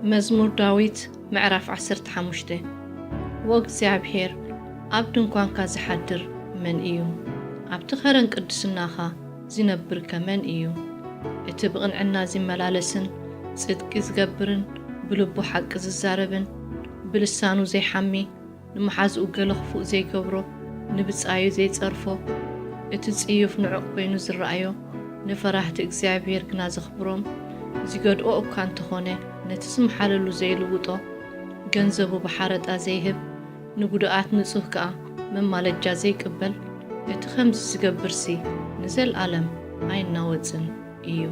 مزمور داويت معرف 15 وእግዚአብሔር ኣብ ድንኳንካ ዝሓድር መን እዩ? ኣብ ትኸረን ቅድስናኻ ዝነብር ከመን እዩ? እቲ ብቕንዕና ዝመላለስን ጽድቂ ዝገብርን ብልቡ ሓቂ ዝዛረብን ብልሳኑ ዘይሓሚ ንመሓዝኡ ገለ ክፉእ ዘይገብሮ ንብጻዩ ዘይጸርፎ እቲ ጽዩፍ ንዑቕ ኮይኑ ዝረአዮ ንፈራህቲ እግዚኣብሔር ግና ዘኽብሮም ዝገድኦ እኳ እንተኾነ ነቲ ዝመሓለሉ ዘይልውጦ ገንዘቡ ብሓረጣ ዘይህብ ንጉድኣት ንጹህ ከኣ መማለጃ ዘይቅበል እቲ ኸምዚ ዝገብርሲ ንዘለዓለም ኣይናወፅን እዩ።